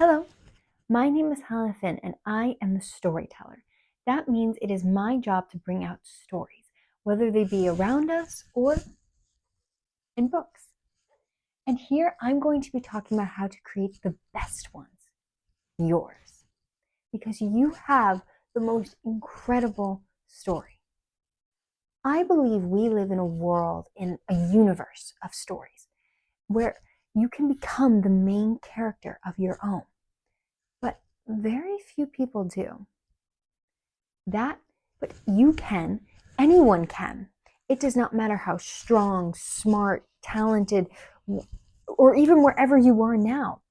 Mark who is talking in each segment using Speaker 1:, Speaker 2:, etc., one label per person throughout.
Speaker 1: Hello, my name is Helena Fynn and I am the storyteller. That means it is my job to bring out stories, whether they be around us or in books. And here I'm going to be talking about how to create the best ones, yours, because you have the most incredible story. I believe we live in a world, in a universe of stories, where you can become the main character of your own. But very few people do that, but you can. Anyone can. It does not matter how strong, smart, talented, or even wherever you are now.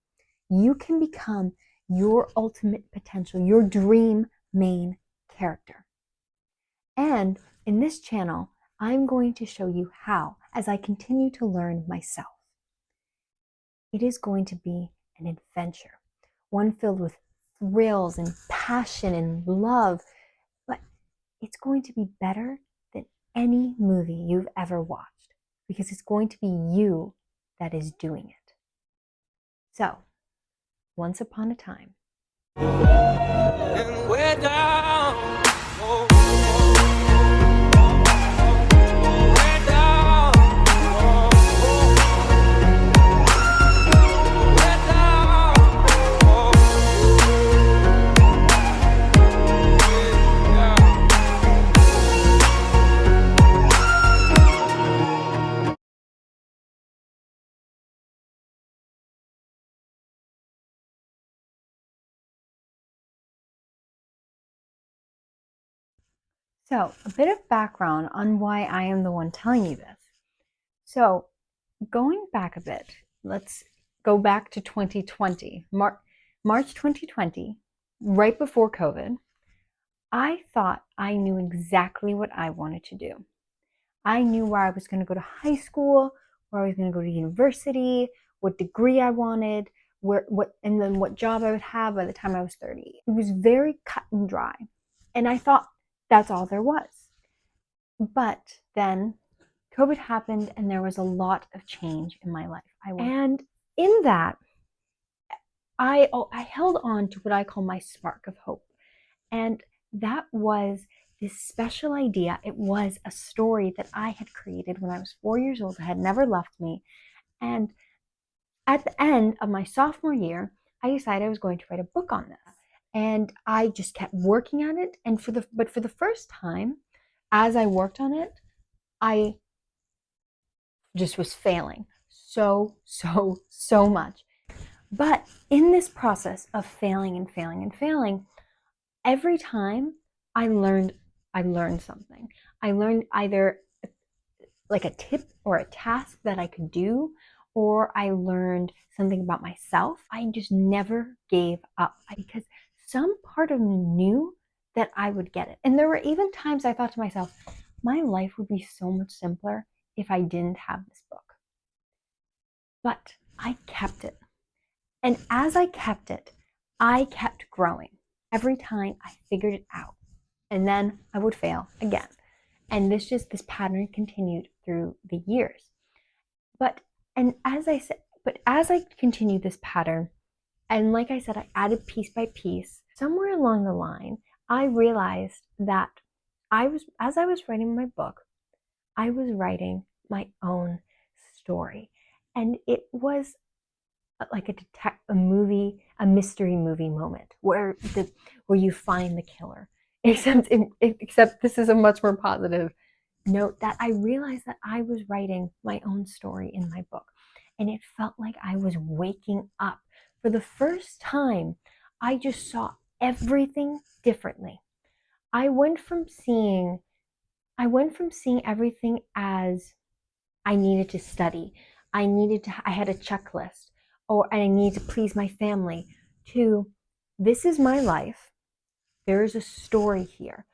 Speaker 1: You can become your ultimate potential, your dream main character. And in this channel, I'm going to show you how as I continue to learn myself. It is going to be an adventure, one filled with thrills and passion and love, but it's going to be better than any movie you've ever watched because it's going to be you that is doing it. So, once upon a time. And we're down. Oh, we're down. We're down. So, a bit of background on why I am the one telling you this. So, going back a bit, let's go back to 2020, March 2020, right before COVID. I thought I knew exactly what I wanted to do. I knew where I was going to go to high school, where I was going to go to university, what degree I wanted, and then what job I would have by the time I was 30. It was very cut and dry. And I thought that's all there was. But then COVID happened and there was a lot of change in my life. And in that, I held on to what I call my spark of hope. And that was this special idea. It was a story that I had created when I was 4 years old. It had never left me. And at the end of my sophomore year, I decided I was going to write a book on this. And I just kept working on it. And for the first time, as I worked on it, I just was failing so much. But in this process of failing and failing and failing, every time I learned something. I learned either like a tip or a task that I could do, or I learned something about myself. I just never gave up because some part of me knew that I would get it. And there were even times I thought to myself, my life would be so much simpler if I didn't have this book. But I kept it. And as I kept it, I kept growing. Every time I figured it out. And then I would fail again. And this pattern continued through the years. But as I continued this pattern, and like I said, I added piece by piece, somewhere along the line, I realized that as I was writing my book, I was writing my own story. And it was like a mystery movie moment where you find the killer. Except this is a much more positive note that I realized that I was writing my own story in my book, and it felt like I was waking up for the first time. I just saw everything differently. I went from seeing everything as I needed to study. I had a checklist, and I needed to please my family, to this is my life. There is a story here.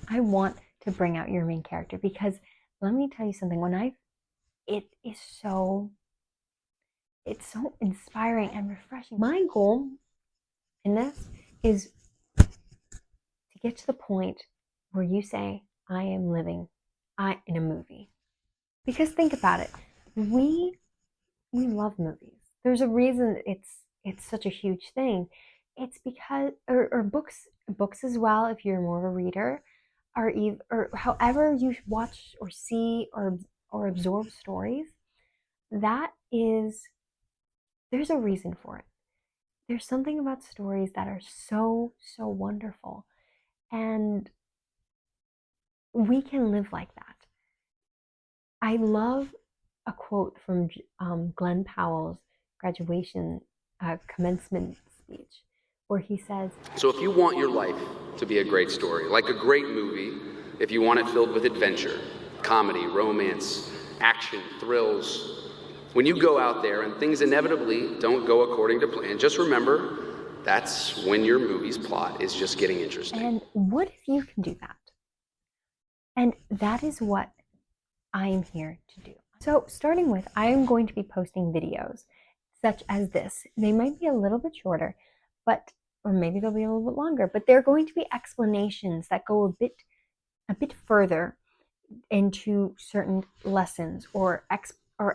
Speaker 1: I want to bring out your main character because let me tell you something. It's so inspiring and refreshing. My goal in this is to get to the point where you say, I am living in a movie. Because think about it. We love movies. There's a reason it's such a huge thing. It's because, or books as well, if you're more of a reader, or however you watch or see or absorb stories, that is, there's a reason for it. There's something about stories that are so, so wonderful. And we can live like that. I love a quote from Glenn Powell's graduation commencement speech, where he says,
Speaker 2: "So if you want your life to be a great story, like a great movie, if you want it filled with adventure, comedy, romance, action, thrills, when you go out there and things inevitably don't go according to plan, just remember that's when your movie's plot is just getting interesting."
Speaker 1: And what if you can do that? And that is what I'm here to do. So starting with, I am going to be posting videos such as this. They might be a little bit shorter, or maybe they'll be a little bit longer, but they're going to be explanations that go a bit further into certain lessons or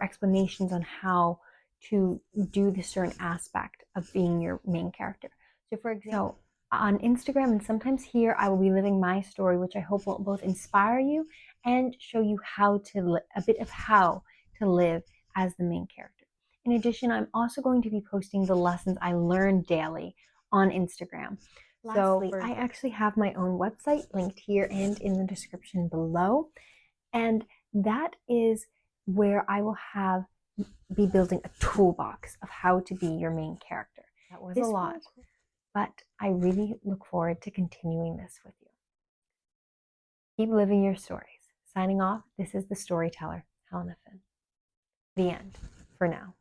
Speaker 1: explanations on how to do the certain aspect of being your main character. So for example, on Instagram and sometimes here, I will be living my story, which I hope will both inspire you and show you how to a bit of how to live as the main character. In addition, I'm also going to be posting the lessons I learn daily on Instagram. Lastly, I actually have my own website linked here and in the description below. And that is where I will be building a toolbox of how to be your main character. That was a lot, but I really look forward to continuing this with you. Keep living your stories. Signing off, this is the Storyteller, Helena Fynn. The end, for now.